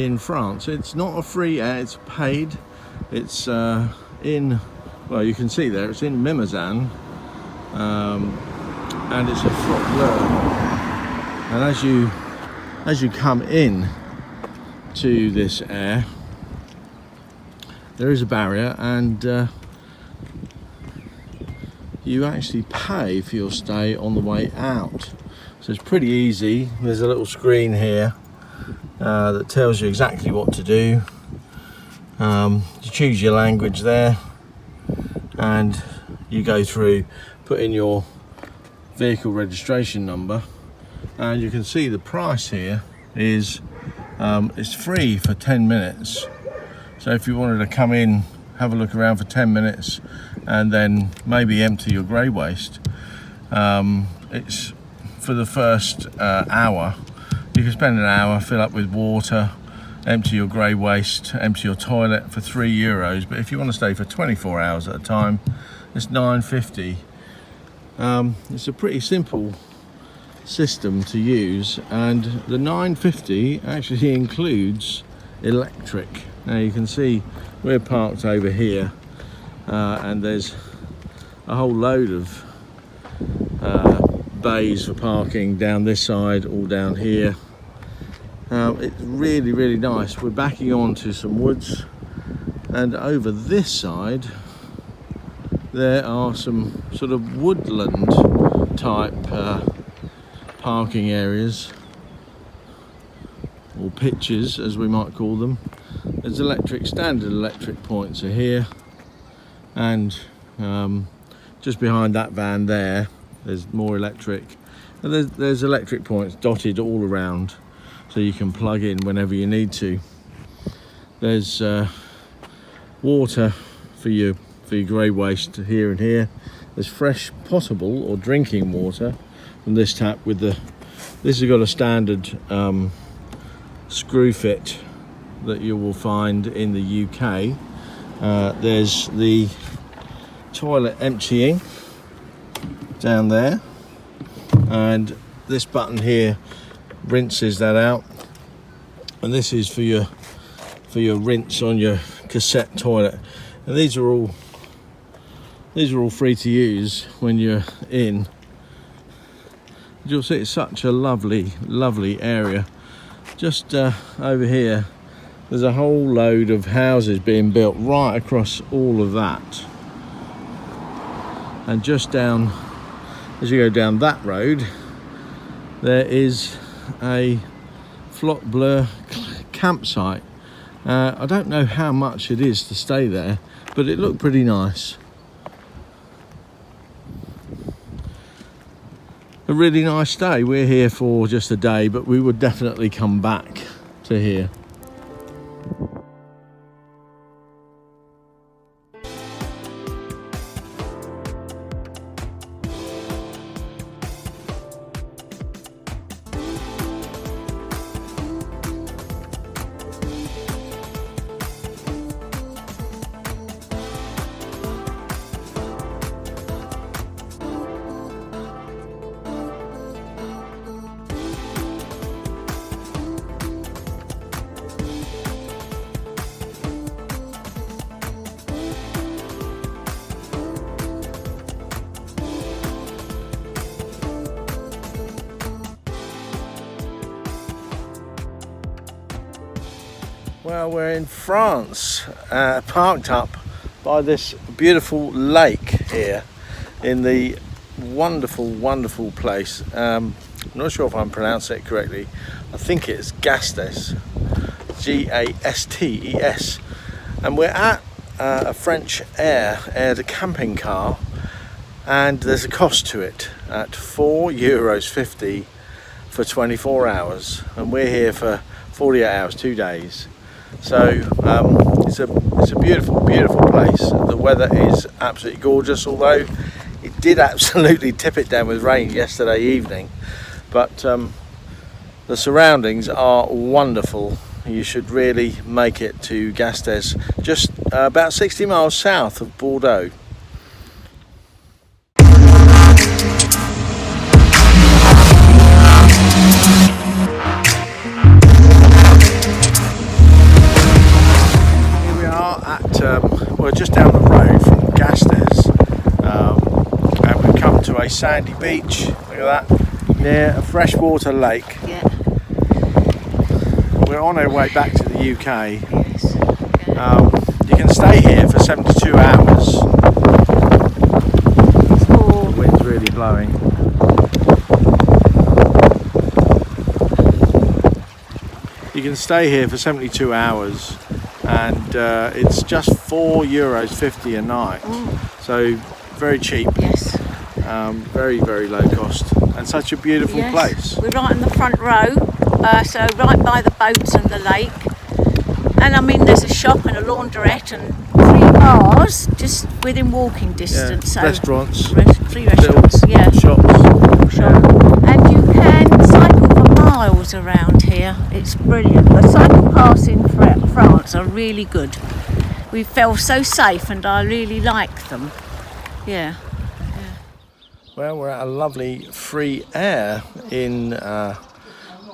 in France. It's not a free air, it's paid. It's in, well, you can see there, it's in Mimizan, and it's a Flot Bleu. And as you come in to this air, there is a barrier, and you actually pay for your stay on the way out. So it's pretty easy. There's a little screen here that tells you exactly what to do. You choose your language there, and you go through, put in your vehicle registration number, and you can see the price here is it's free for 10 minutes. So if you wanted to come in, have a look around for 10 minutes and then maybe empty your grey waste, it's for the first hour. You can spend an hour, fill up with water, empty your grey waste, empty your toilet for €3. But if you want to stay for 24 hours at a time, it's $9.50. It's a pretty simple system to use, and the $9.50 actually includes electric. Now you can see we're parked over here, and there's a whole load of bays for parking down this side, all down here. It's really, really nice. We're backing onto some woods, and over this side there are some sort of woodland type parking areas, or pitches as we might call them. There's standard electric points are here, and just behind that van there's more electric, and there's electric points dotted all around, so you can plug in whenever you need to. There's water for your grey waste here and here. There's fresh potable or drinking water from this tap with this has got a standard screw fit that you will find in the UK. There's the toilet emptying down there, and this button here rinses that out, and this is for your rinse on your cassette toilet. And these are all free to use when you're in. You'll see it's such a lovely area. Just over here there's a whole load of houses being built right across all of that, and just down, as you go down that road, there is a Flot Bleu campsite. I don't know how much it is to stay there, but it looked pretty nice. A really nice day. We're here for just a day, but we would definitely come back to here. Well, we're in France, parked up by this beautiful lake here in the wonderful place. I'm not sure if I'm pronouncing it correctly. I think it's Gastes, Gastes, and we're at a French aired camping car, and there's a cost to it at €4.50 for 24 hours, and we're here for 48 hours, 2 days. So it's a beautiful place. The weather is absolutely gorgeous, although it did absolutely tip it down with rain yesterday evening, but the surroundings are wonderful. You should really make it to Gastes, just about 60 miles south of Bordeaux. nice sandy beach. Look at that. Near a freshwater lake. Yeah. We're on our way back to the UK. Yes. You can stay here for 72 hours. The wind's really blowing. You can stay here for 72 hours and it's just €4.50 a night. So very cheap. Yes. Very, very low cost and such a beautiful place. We're right in the front row, so right by the boats and the lake. And I mean, there's a shop and a laundrette and 3 bars just within walking distance. Yeah, so restaurants. 3 restaurants, yeah. Shops. Yeah. And you can cycle for miles around here. It's brilliant. The cycle paths in France are really good. We felt so safe and I really like them. Yeah. Well, we're at a lovely free air in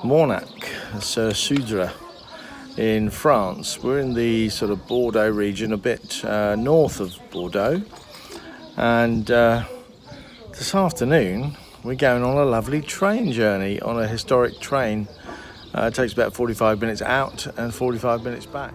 Manik, Sudra in France. We're in the sort of Bordeaux region, a bit north of Bordeaux. And this afternoon, we're going on a lovely train journey on a historic train. It takes about 45 minutes out and 45 minutes back.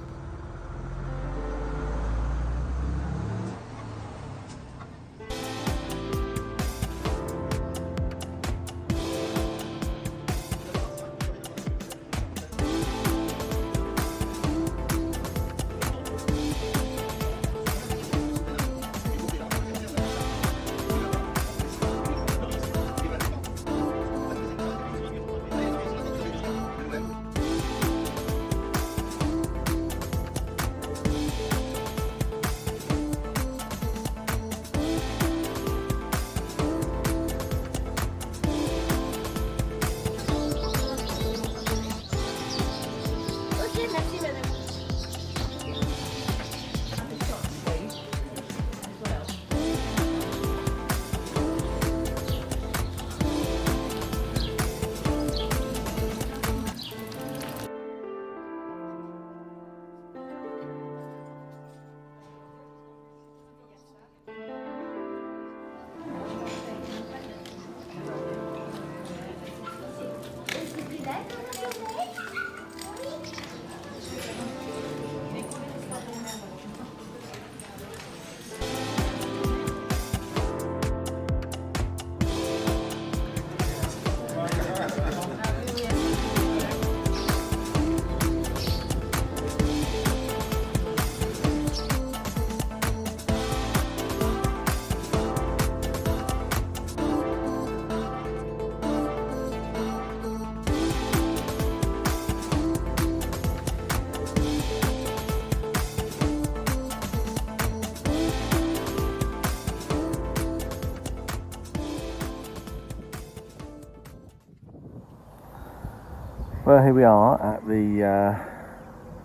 Well, here we are at the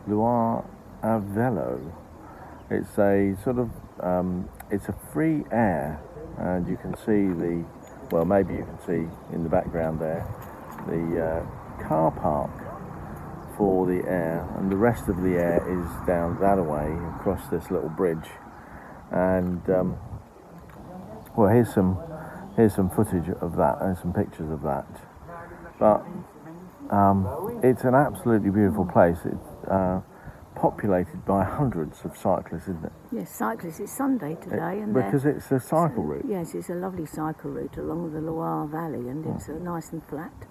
Loire Valley. It's a sort of, it's a free air, and you can see the, well, maybe you can see in the background there, the car park for the air, and the rest of the air is down that way across this little bridge. And well, here's some footage of that and some pictures of that. But it's an absolutely beautiful place. It's populated by hundreds of cyclists, isn't it? Yes, cyclists. It's Sunday today, and because it's a cycle route. Yes, it's a lovely cycle route along the Loire Valley, and it's nice and flat.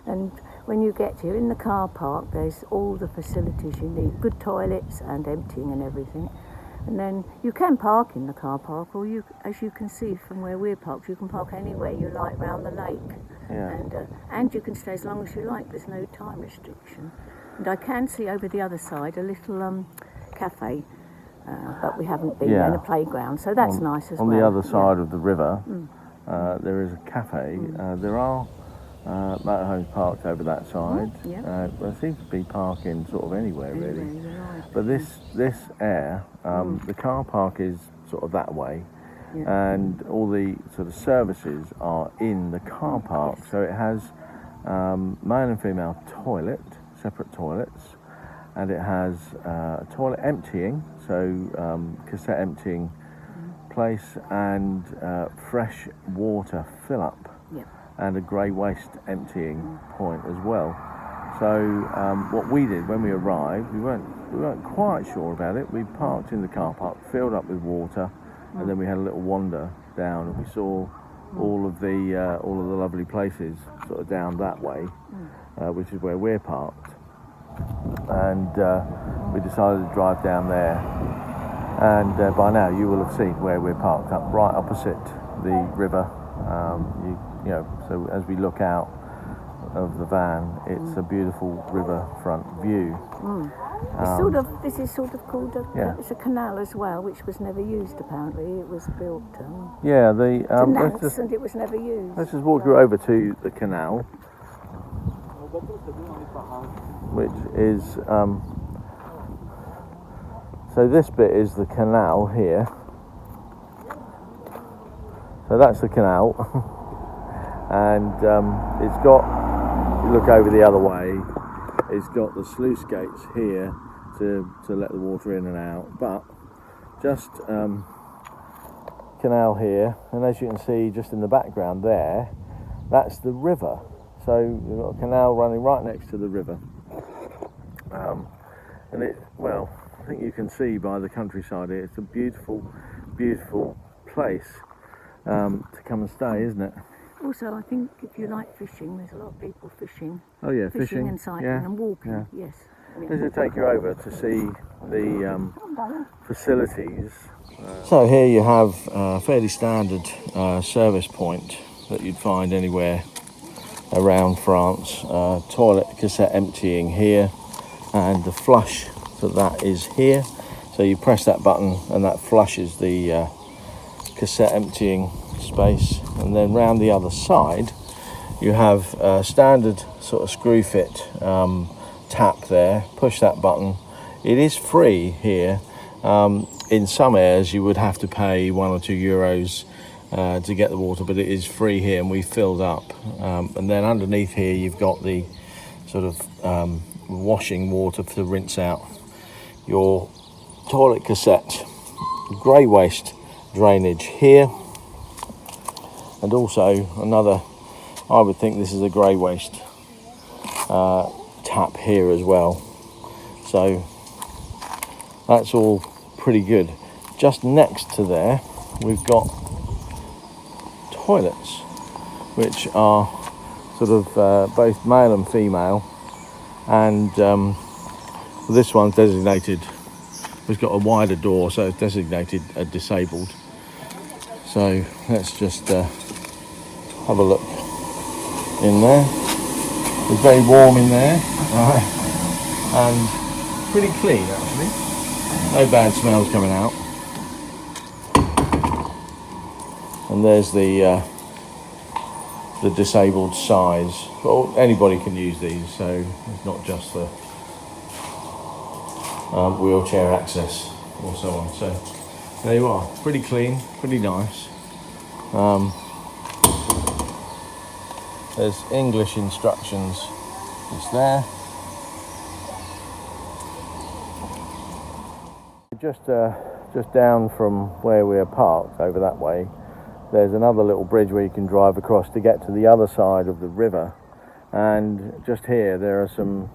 And when you get here in the car park, there's all the facilities you need, good toilets and emptying and everything. And then you can park in the car park, or you, as you can see from where we're parked, you can park anywhere you like round the lake. Yeah. And you can stay as long as you like. There's no time restriction. And I can see over the other side a little cafe, but we haven't been in a playground, so that's nice as well. On the other side of the river, there is a cafe. There are motorhomes parked over that side. There seems to be parking sort of anywhere really. Right. But this air, the car park is sort of that way, and all the sort of services are in the car park. So it has male and female toilet, separate toilets, and it has a toilet emptying, so cassette emptying place, and fresh water fill up, Yep. and a grey waste emptying point as well. So what we did when we arrived, we weren't quite sure about it. We parked in the car park, filled up with water, and then we had a little wander down, and we saw all of the lovely places sort of down that way, which is where we're parked. And we decided to drive down there. And by now you will have seen where we're parked up, right opposite the river. You know, so as we look out of the van, it's a beautiful riverfront view. This is sort of called it's a canal as well, which was never used apparently. It was built to Nance, and it was never used. Let's just walk you over to the canal, which is so this bit is the canal here. So that's the canal, and it's got. You look over the other way, it's got the sluice gates here to let the water in and out, but just canal here, and as you can see just in the background there, that's the river. So you've got a canal running right next to the river, and I think you can see by the countryside here, it's a beautiful place to come and stay, isn't it? Also, I think if you like fishing, there's a lot of people fishing. Oh yeah, fishing and cycling and walking. Yes. This will take you over to see the facilities. So here you have a fairly standard service point that you'd find anywhere around France. Toilet cassette emptying here, and the flush for that is here. So you press that button and that flushes the cassette emptying space, and then round the other side you have a standard sort of screw fit tap there. Push that button. It is free here. In some areas you would have to pay €1 or €2 to get the water, but it is free here, and we filled up. And then underneath here you've got the sort of washing water to rinse out your toilet cassette. Grey waste drainage here, and also another, I would think this is a grey waste tap here as well. So that's all pretty good. Just next to there we've got toilets, which are sort of both male and female, and this one's designated, it's got a wider door, so it's designated disabled. So let's just have a look in there. It's very warm in there, and pretty clean actually. No bad smells coming out. And there's the disabled size. Well, anybody can use these, so it's not just for wheelchair access or so on. So there you are, pretty clean, pretty nice. There's English instructions, it's there. Just down from where we're parked over that way, there's another little bridge where you can drive across to get to the other side of the river. And just here there are some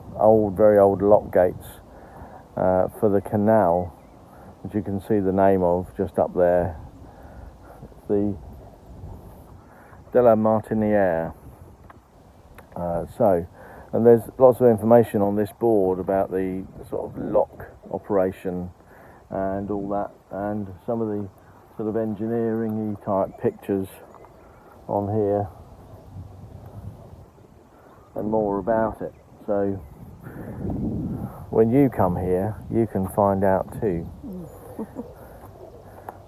very old lock gates for the canal, which you can see the name of just up there. The de la Martinière. And there's lots of information on this board about the sort of lock operation and all that, and some of the sort of engineering-y type pictures on here, and more about it. So when you come here you can find out too.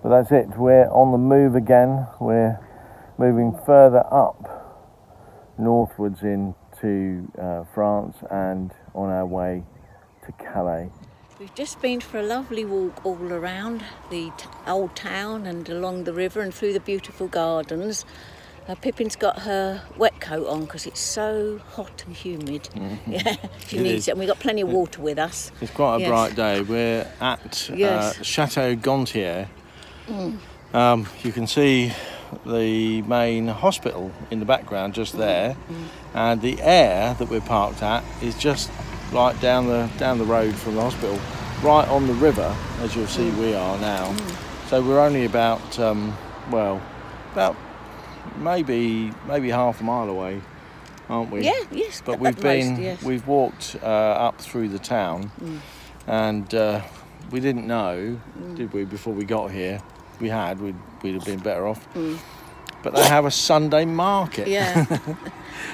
But that's it, we're on the move again. We're moving further up northwards into France and on our way to Calais. We've just been for a lovely walk all around the old town and along the river and through the beautiful gardens. Pippin's got her wet coat on because it's so hot and humid. Mm-hmm. Yeah, she needs it, and we've got plenty of water with us. It's quite a bright day. We're at Chateau Gontier, You can see the main hospital in the background just there, and the air that we're parked at is just right down the road from the hospital, right on the river, as you'll see we are now. So we're only about maybe half a mile away, aren't we? Yeah, yes. But yes. we've walked up through the town, and we didn't know, did we, before we got here? We had, we'd have been better off. But they have a Sunday market. Yeah.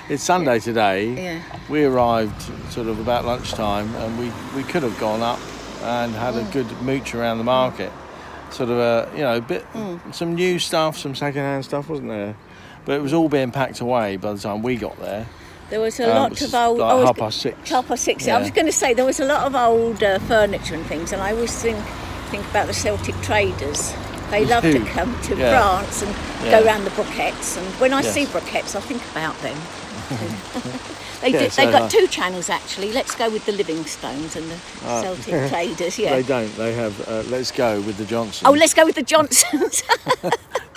It's Sunday today. Yeah. We arrived sort of about lunchtime, and we could have gone up and had a good mooch around the market. Sort of a bit, some new stuff, some second-hand stuff, wasn't there? But it was all being packed away by the time we got there. There was a lot of old... Like 6:30. 6:30. Yeah. I was going to say, there was a lot of old furniture and things, and I always think about the Celtic traders. They love to come to France and go around the broquettes, and when I see broquettes, I think about them. They've got two channels actually. Let's go with the Livingstones and the Celtic traders. Yeah, they don't. They have Let's Go with the Johnsons. Oh, Let's Go with the Johnsons.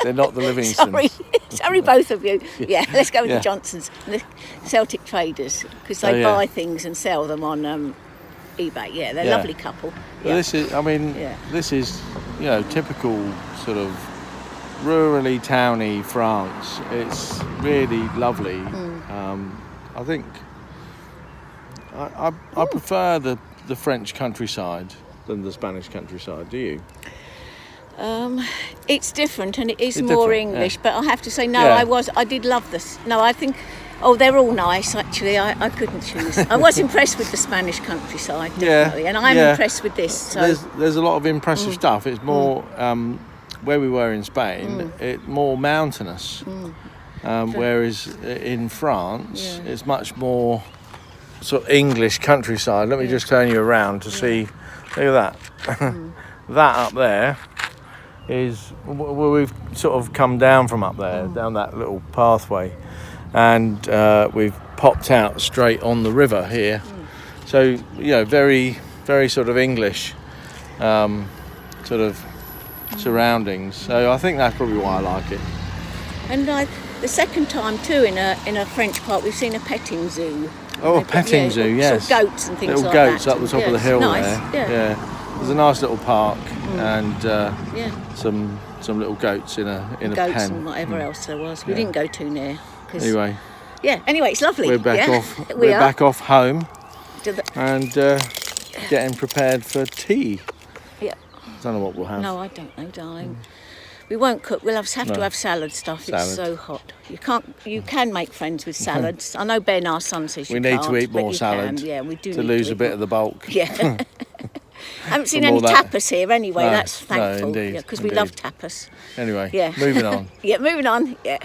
They're not the Livingstones. Sorry, both of you. Yeah, Let's Go with the Johnsons and the Celtic traders, because they buy things and sell them on eBay. Yeah, they're a lovely couple. Well, this is, typical sort of rurally towny France. It's really lovely. I think I prefer the French countryside than the Spanish countryside. Do you? It's different, and it's more English. But I have to say, I did love this. No, I think. Oh, they're all nice, actually. I couldn't choose. I was impressed with the Spanish countryside, definitely, and I'm impressed with this. So. There's a lot of impressive stuff. It's more, where we were in Spain, it's more mountainous, whereas in France, it's much more sort of English countryside. Let me just turn you around to see. Look at that. That up there is where we've sort of come down from up there, down that little pathway. And we've popped out straight on the river here. So, very, very sort of English sort of surroundings. So I think that's probably why I like it. And the second time too, in a French park, we've seen a petting zoo. Oh, a petting zoo, yes. Sort of goats and things little like that. Little goats up the top of the hill nice. there. Yeah. There's a nice little park and some little goats in a pen. Goats and whatever else there was. We didn't go too near. Anyway. Yeah. Anyway, it's lovely. We're back off. We're back off home, and getting prepared for tea. Yeah. I don't know what we'll have. No, I don't know, darling. We won't cook. We'll have to have salad stuff. It's so hot. You can make friends with salads. I know Ben, our son, says you can't. We need to eat more salad. Yeah, we do. To lose a bit of the bulk. Yeah. I haven't seen any tapas here anyway. That's thankful. No, indeed. Because we love tapas. Anyway. Moving on. Moving on. Yeah.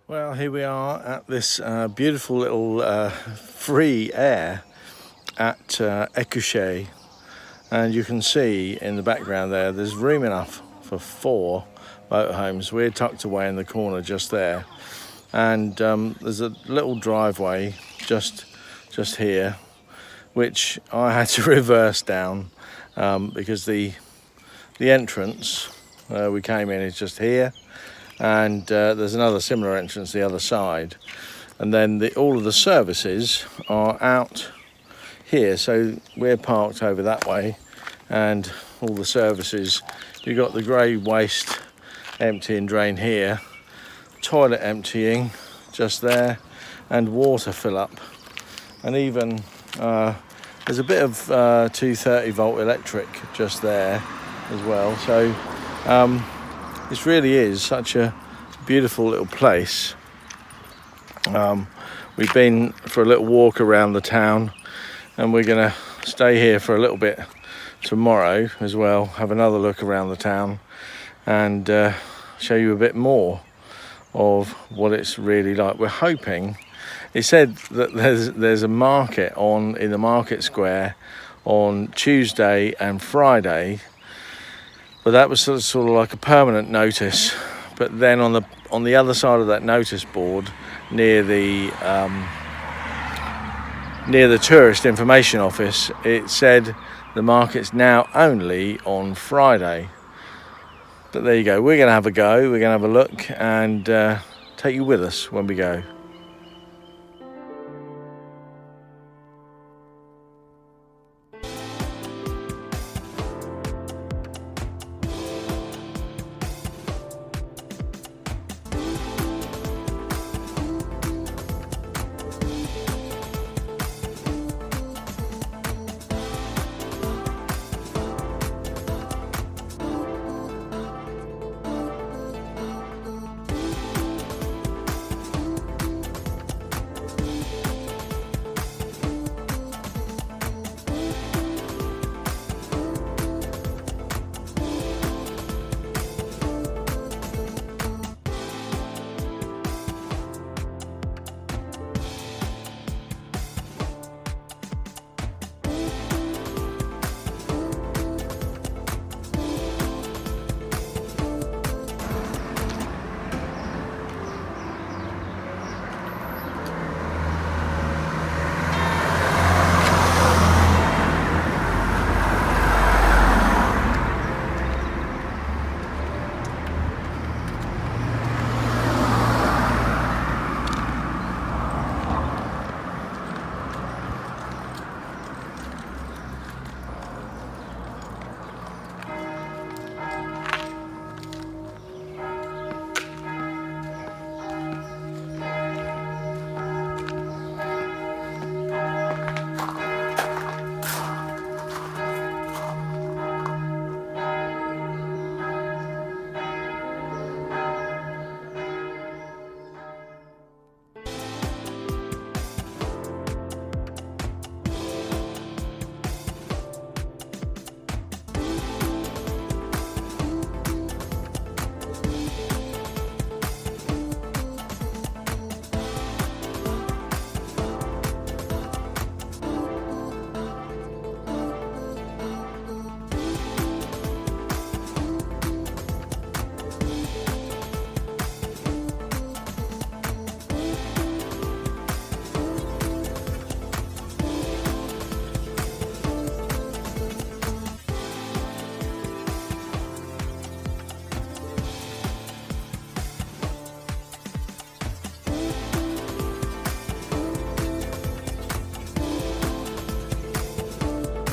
Well, here we are at this beautiful little free air at Écouché, and you can see in the background there's room enough for 4 motorhomes. We're tucked away in the corner just there, and there's a little driveway just here, which I had to reverse down because the entrance we came in is just here. And there's another similar entrance the other side, and then all of the services are out here, so we're parked over that way, and all the services, you've got the grey waste emptying drain here, toilet emptying just there, and water fill up, and even there's a bit of 230 volt electric just there as well. So this really is such a beautiful little place. We've been for a little walk around the town, and we're going to stay here for a little bit tomorrow as well, have another look around the town, and show you a bit more of what it's really like. We're hoping, it said that there's a market in the market square on Tuesday and Friday, but that was sort of like a permanent notice. But then on the other side of that notice board, near the tourist information office, it said the market's now only on Friday. But there you go. We're going to have a go. We're going to have a look and take you with us when we go.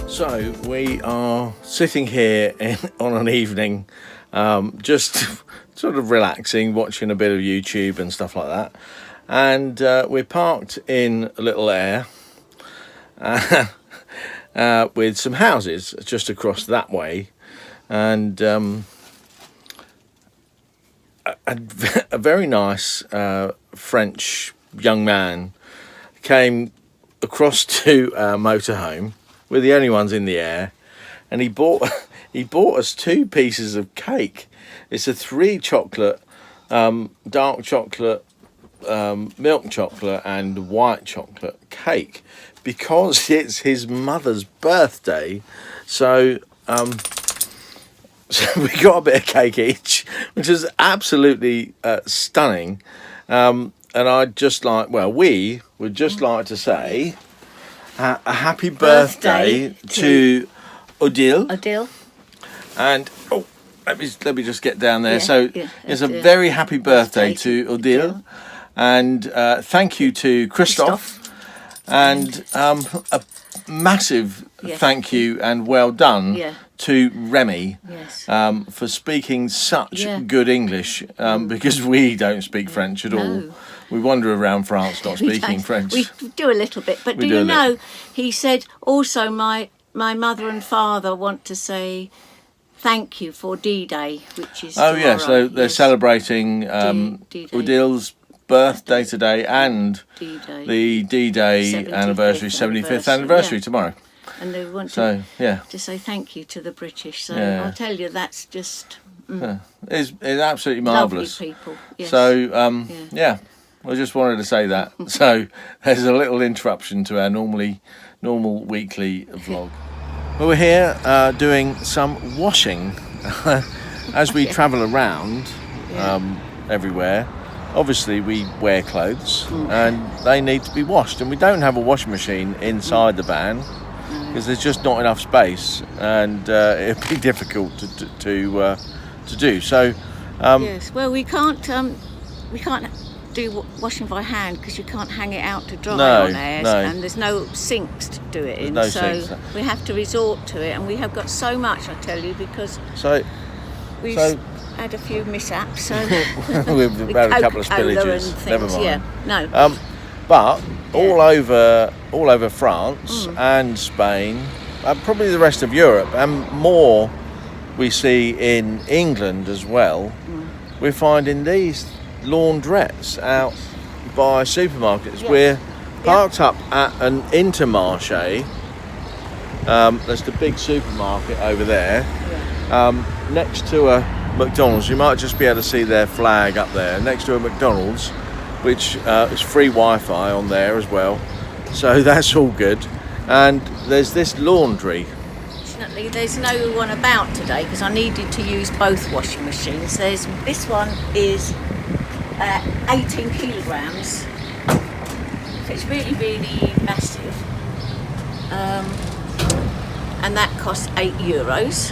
So we are sitting here on an evening, just sort of relaxing, watching a bit of YouTube and stuff like that. And we're parked in a little air with some houses just across that way. And a very nice French young man came across to our motorhome. We're the only ones in the air, and he bought us 2 pieces of cake. It's a 3 chocolate, dark chocolate, milk chocolate, and white chocolate cake because it's his mother's birthday. So we got a bit of cake each, which is absolutely stunning. And I'd just like, we would just like to say a happy birthday to Odile. And let me just get down there. It's a very happy birthday to Odile. And thank you to Christophe. And a massive thank you and well done to Remy for speaking such good English, because we don't speak French at all. We wander around France not speaking French. We do a little bit, but do you know, he said also my mother and father want to say thank you for D-Day, which is tomorrow. So they're celebrating Odile's birthday today and D-Day. The D-Day anniversary, 75th anniversary tomorrow. And they want to say thank you to the British. So I'll tell you, that's just it's absolutely marvellous. Lovely people. Yes. So I just wanted to say that. So there's a little interruption to our normal weekly vlog. Well, we're here doing some washing as we travel around everywhere. Obviously, we wear clothes and they need to be washed, and we don't have a washing machine inside the van because there's just not enough space, and it'd be difficult to do. So Yes. Well, we can't do washing by hand because you can't hang it out to dry on air, and there's no sinks to do it in. So we have to resort to it, and we have got so much, I tell you, because we've had a few mishaps. So we've had a couple of spillages. Never mind. Yeah. No. But all over France and Spain, probably the rest of Europe, and more we see in England as well. We're finding these laundrettes out by supermarkets. We're parked up at an Intermarché. There's the big supermarket over there, next to a McDonald's. You might just be able to see their flag up there next to a McDonald's, which is free Wi-Fi on there as well, so that's all good. And there's this laundry. Fortunately, there's no one about today because I needed to use both washing machines. This one is 18 kilograms, so it's really, really massive, and that costs €8.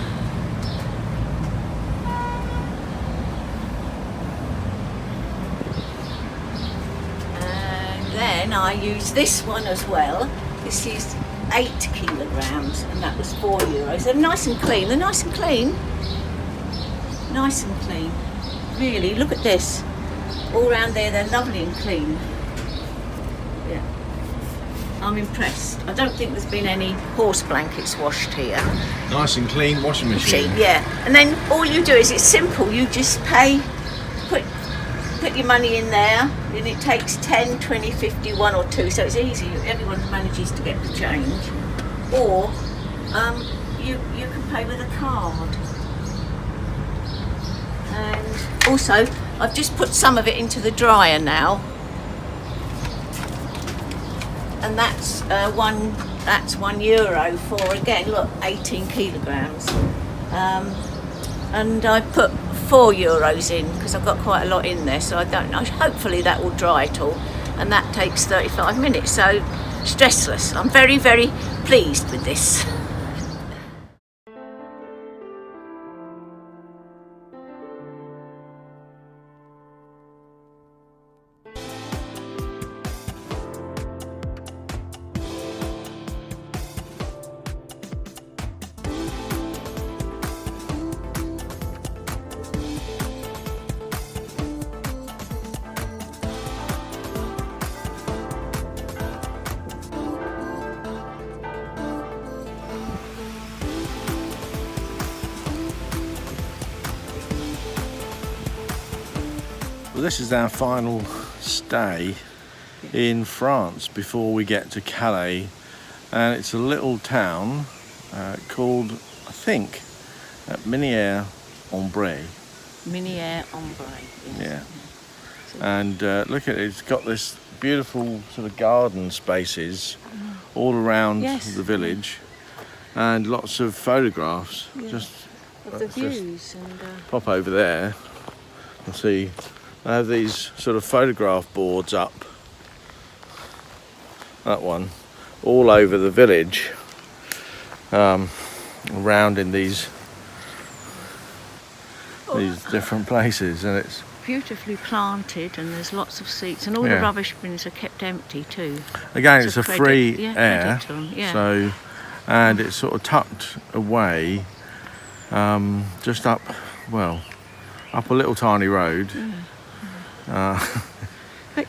And then I use this one as well. This is 8 kilograms, and that was €4. They're nice and clean. They're nice and clean. Nice and clean. Really, look at this. All round there, they're lovely and clean. Yeah, I'm impressed. I don't think there's been any horse blankets washed here. Nice and clean washing machine. Yeah, and then all you do is, it's simple. You just pay, put your money in there, and it takes 10, 20, 50, 1 or 2. So it's easy. Everyone manages to get the change. Or you can pay with a card. And also, I've just put some of it into the dryer now, and that's €1 for, again, look, 18 kilograms. And I put €4 in because I've got quite a lot in there, so I don't know. Hopefully that will dry it all, and that takes 35 minutes. So stressless. I'm very, very pleased with this. Well, this is our final stay in France before we get to Calais, and it's a little town called, I think, Mesniers-en-Bray. Mesniers-en-Bray. Yes. Yeah. And look at it, it's got this beautiful sort of garden spaces all around the village, and lots of photographs. Just of the views. And pop over there and see. I have these sort of photograph boards up, that one, all over the village, around in these different places, and it's beautifully planted, and there's lots of seats, and all the rubbish bins are kept empty too. Again, it's a free air, so, and it's sort of tucked away, just up a little tiny road. But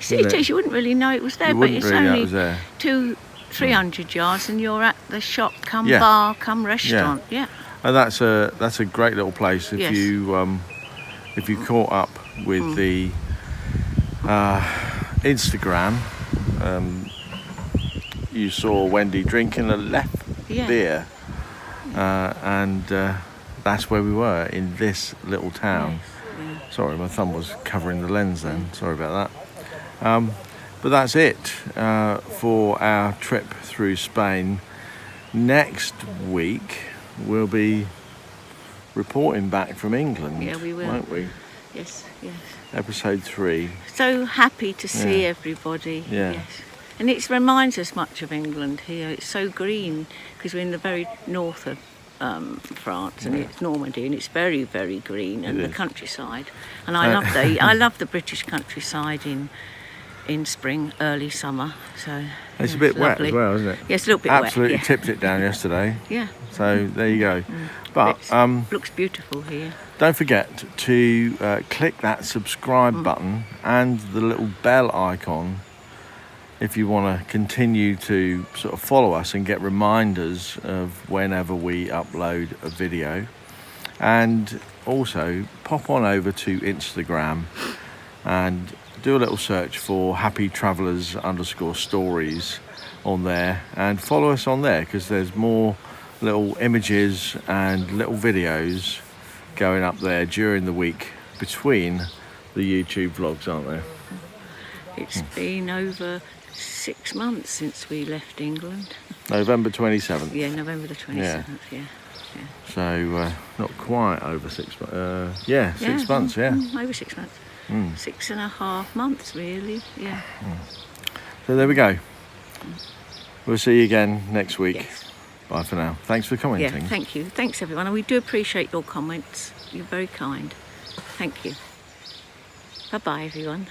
see, you wouldn't really know it was there, but it's only 200-300 yards, and you're at the shop, bar, restaurant. Yeah. And that's a great little place if you caught up with the Instagram. You saw Wendy drinking a left beer, and that's where we were, in this little town. Yes. Sorry, my thumb was covering the lens then. Sorry about that. But that's it for our trip through Spain. Next week we'll be reporting back from England. Yeah, we will. Won't we? Yes. Episode 3. So happy to see everybody. Yeah. Yes. And it reminds us much of England here. It's so green because we're in the very north of France, and it's Normandy, and it's very, very green, and the countryside. And I love the British countryside in spring, early summer. So it's a bit wet as well, isn't it? Yeah, it's a little bit Absolutely wet. tipped it down yesterday. Yeah. So there you go. But looks beautiful here. don't forget to click that subscribe button and the little bell icon if you want to continue to sort of follow us and get reminders of whenever we upload a video. And also pop on over to Instagram and do a little search for Happy Travellers _stories on there, and follow us on there, because there's more little images and little videos going up there during the week between the YouTube vlogs, aren't there? It's been over 6 months since we left England. November 27th. Yeah, November the 27th, yeah. So not quite over 6 months. 6 months, over 6 months. 6.5 months, really, yeah. So there we go. We'll see you again next week. Yes. Bye for now. Thanks for commenting. Yeah, thank you. Thanks, everyone. And we do appreciate your comments. You're very kind. Thank you. Bye-bye, everyone.